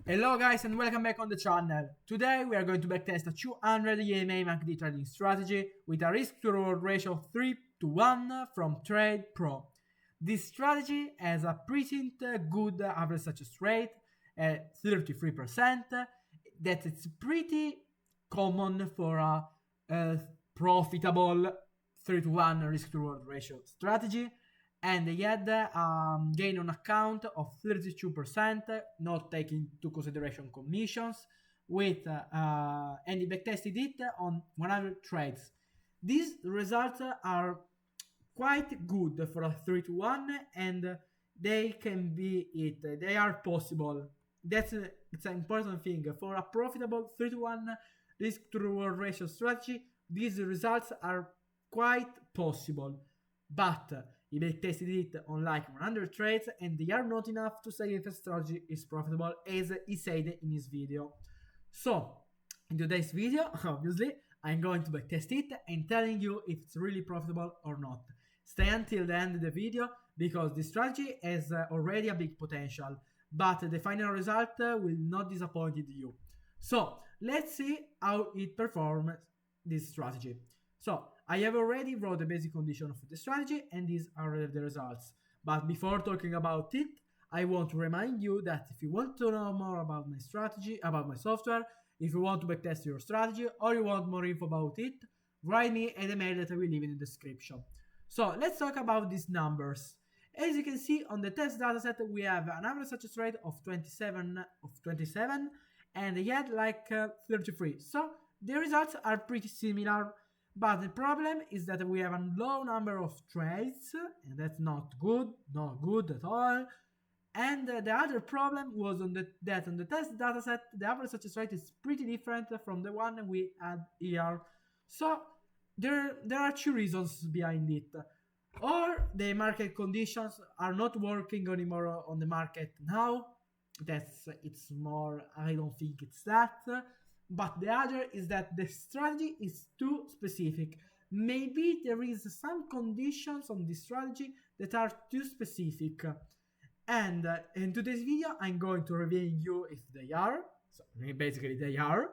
Hello guys and welcome back on the channel. Today we are going to backtest a 200 EMA MACD trading strategy with a risk to reward ratio of 3 to 1 from TradePro. This strategy has a pretty good average success rate at 33%. That it's pretty common for a profitable 3 to 1 risk to reward ratio strategy, and they had gain on account of 32%, not taking into consideration commissions, with and he backtested it on 100 trades. These results are quite good for a 3 to 1, and they can be it. They are possible. It's an important thing for a profitable 3 to 1 risk to reward ratio strategy. These results are quite possible, but he tested it on like 100 trades and they are not enough to say if a strategy is profitable, as he said in his video. So in today's video, obviously, I'm going to backtest it and telling you if it's really profitable or not. Stay until the end of the video because this strategy has already a big potential, but the final result will not disappoint you. So let's see how it performs this strategy. So I have already wrote the basic condition of the strategy and these are the results. But before talking about it, I want to remind you that if you want to know more about my strategy, about my software, if you want to backtest your strategy or you want more info about it, write me an email that I will leave in the description. So let's talk about these numbers. As you can see on the test dataset, we have an average success rate of 27 and yet like 33. So the results are pretty similar, but the problem is that we have a low number of trades, and that's not good at all. And the other problem was that on the test dataset, the average success rate is pretty different from the one we had here. So there are two reasons behind it. Or the market conditions are not working anymore on the market now. It's more, I don't think it's that. But the other is that the strategy is too specific. Maybe there is some conditions on this strategy that are too specific. And in today's video, I'm going to reveal you if they are. So basically they are.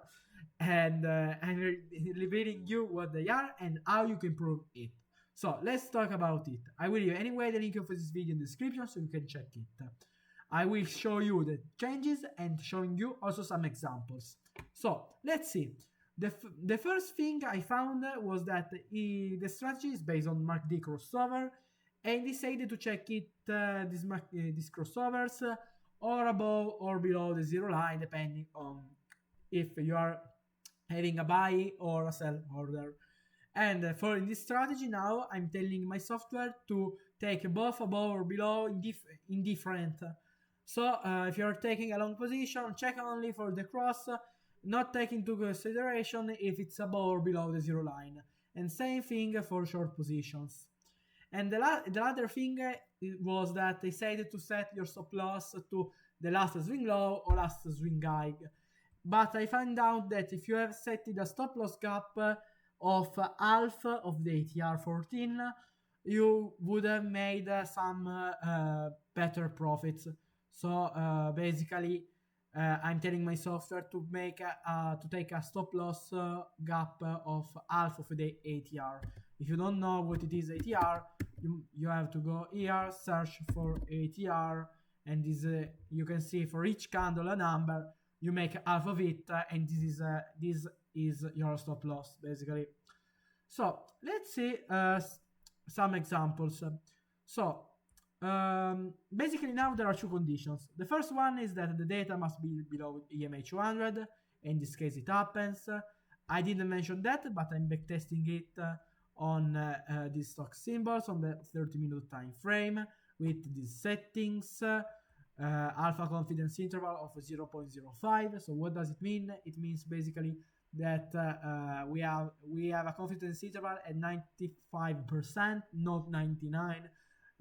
And I'm revealing you what they are and how you can prove it. So let's talk about it. I will leave anyway the link for this video in the description so you can check it. I will show you the changes and showing you also some examples. So let's see. The first thing I found was that the strategy is based on MACD crossover, and decided to check it these crossovers or above or below the zero line, depending on if you are having a buy or a sell order. And for in this strategy now, I'm telling my software to take both above or below indifferent. So if you're taking a long position, check only for the cross, not take into consideration if it's above or below the zero line. And same thing for short positions. And the other thing was that they said to set your stop loss to the last swing low or last swing high. But I found out that if you have set the stop loss gap of half of the ATR 14, you would have made some better profits. So basically, I'm telling my software to take a stop loss gap of half of the ATR. If you don't know what it is ATR, you have to go here, search for ATR, and this you can see for each candle a number. You make half of it, and this is your stop loss basically. So let's see some examples. So basically now there are two conditions. The first one is that the data must be below EMA 200. In this case it happens. I didn't mention that, but I'm backtesting it on these stock symbols on the 30-minute time frame with these settings. Alpha confidence interval of 0.05. So what does it mean? It means basically that we have a confidence interval at 95%, not 99,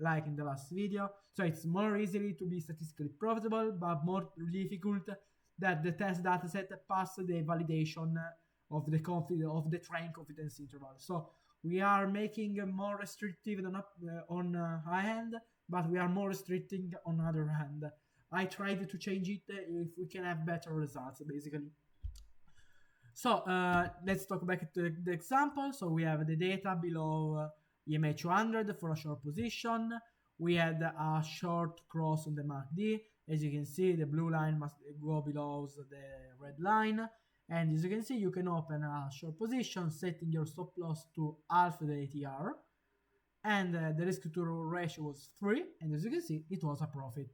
like in the last video. So it's more easily to be statistically profitable, but more difficult that the test dataset pass the validation of the train confidence interval. So we are making more restrictive on high hand, but we are more restricting on other hand. I tried to change it if we can have better results, basically. So let's talk back to the example. So we have the data below EMA 200 for a short position. We had a short cross on the MACD. As you can see, the blue line must go below the red line. And as you can see, you can open a short position, setting your stop loss to half the ATR. And the risk to ratio was 3. And as you can see, it was a profit.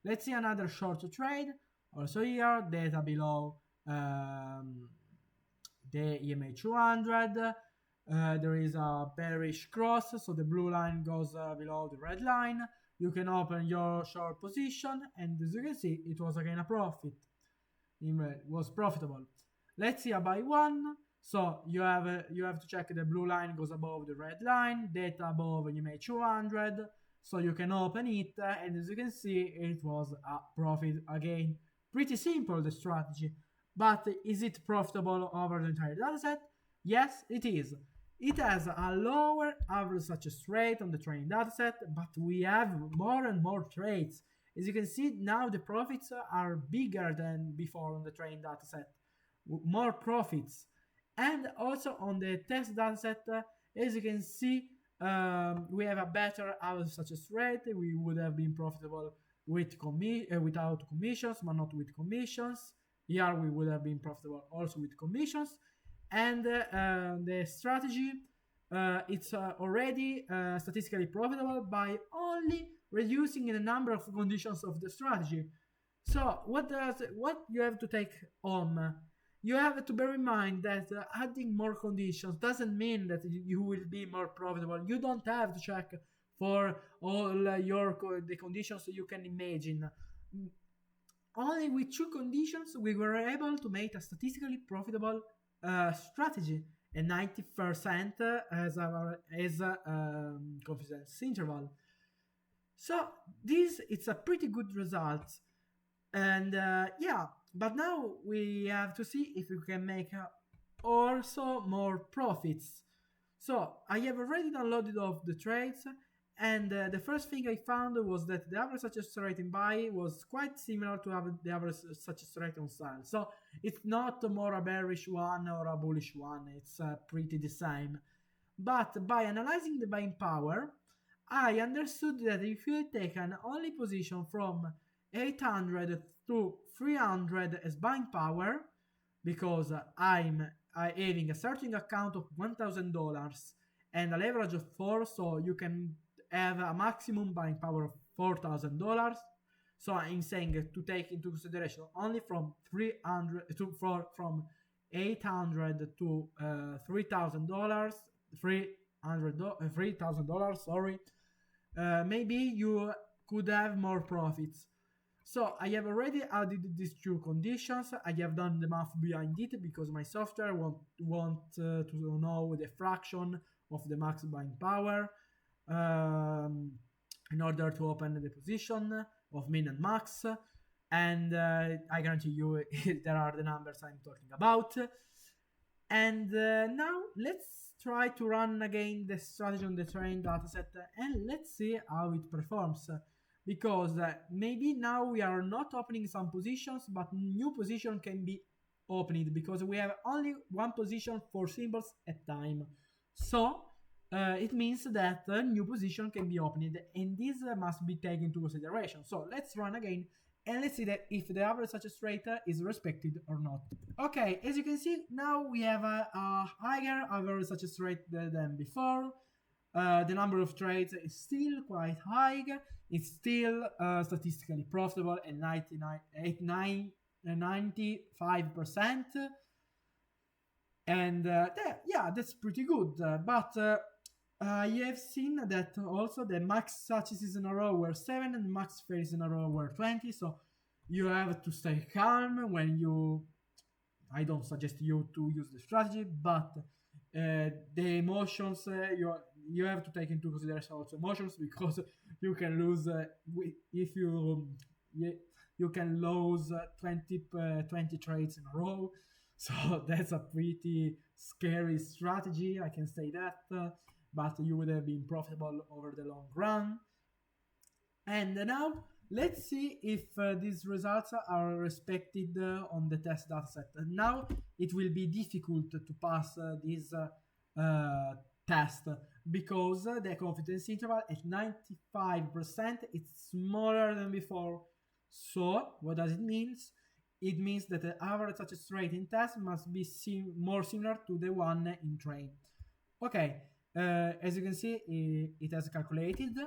Let's see another short trade. Also here, data below the EMA 200. There is a bearish cross, so the blue line goes below the red line. You can open your short position, and as you can see, it was again a profit. It was profitable. Let's see a buy one. So you have to check the blue line goes above the red line, data above EMA 200. So you can open it, and as you can see, it was a profit again. Pretty simple the strategy, but is it profitable over the entire dataset? Yes, it is. It has a lower average success rate on the training dataset, but we have more and more trades. As you can see, now the profits are bigger than before on the training dataset. More profits. And also on the test dataset, as you can see, we have a better average success rate. We would have been profitable with without commissions, but not with commissions. Here we would have been profitable also with commissions. And the strategy, it's already statistically profitable by only reducing the number of conditions of the strategy. So what you have to take home? You have to bear in mind that adding more conditions doesn't mean that you will be more profitable. You don't have to check for all the conditions you can imagine. Only with 2 conditions we were able to make a statistically profitable strategy, and 90% as a confidence interval. So this it's a pretty good result, and yeah. But now we have to see if we can make also more profits. So I have already downloaded all the trades, and the first thing I found was that the average success rate in buy was quite similar to the average success rate on sell. So it's not more a bearish one or a bullish one, it's pretty the same. But by analyzing the buying power, I understood that if you take an only position from 800 to 300 as buying power, because I'm having a starting account of $1,000 and a leverage of 4, so you can have a maximum buying power of $4,000. So I'm saying to take into consideration only from 300 to from 800 to $3,000, $3,000. Sorry, maybe you could have more profits. So I have already added these 2 conditions. I have done the math behind it because my software want to know the fraction of the max buying power in order to open the position of min and max. And I guarantee you there are the numbers I'm talking about. And now let's try to run again the strategy on the train dataset and let's see how it performs. Because maybe now we are not opening some positions, but new position can be opened because we have only 1 position for symbols at time. So it means that a new position can be opened, and this must be taken into consideration. So let's run again and let's see that if the average success rate is respected or not. Okay, as you can see, now we have a higher average success rate than before. The number of trades is still quite high. It's still statistically profitable at 95%. And yeah, that's pretty good. But you have seen that also the max successes in a row were 7 and max fails in a row were 20. So you have to stay calm when you... I don't suggest you to use the strategy, but the emotions, you have to take into consideration also emotions, because you can lose if you can lose 20 trades in a row. So that's a pretty scary strategy, I can say that, but you would have been profitable over the long run. And now Let's see if these results are respected on the test dataset. Now it will be difficult to pass this test because the confidence interval at 95% it's smaller than before. So what does it mean? It means that the average success rate in test must be more similar to the one in train. Okay, as you can see, it has calculated,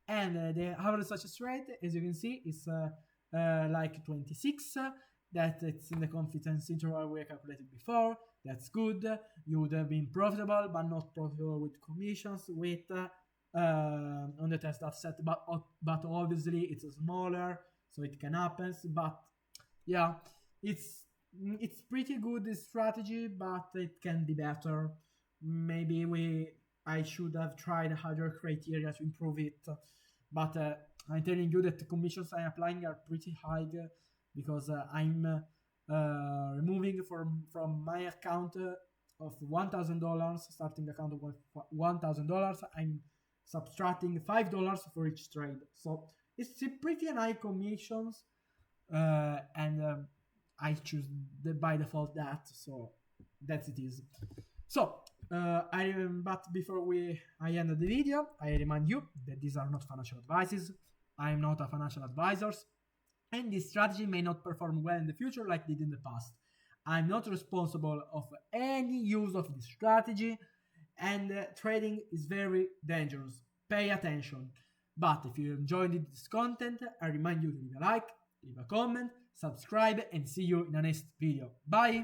and the average success rate, as you can see, is like 26. That it's in the confidence interval we calculated before. That's good. You would have been profitable, but not profitable with commissions with on the test dataset. But obviously it's smaller, so it can happen. But yeah, it's it's pretty good this strategy, but it can be better. Maybe I should have tried harder criteria to improve it. But I'm telling you that the commissions I'm applying are pretty high because I'm removing from my account of $1,000, starting account of $1,000. I'm subtracting $5 for each trade, so it's a pretty high commissions, and I choose by default that, so that's it is. So, but before I end the video, I remind you that these are not financial advices. I am not a financial advisor, and this strategy may not perform well in the future like it did in the past. I'm not responsible of any use of this strategy, and trading is very dangerous. Pay attention. But if you enjoyed this content, I remind you to leave a like, leave a comment, subscribe, and see you in the next video. Bye!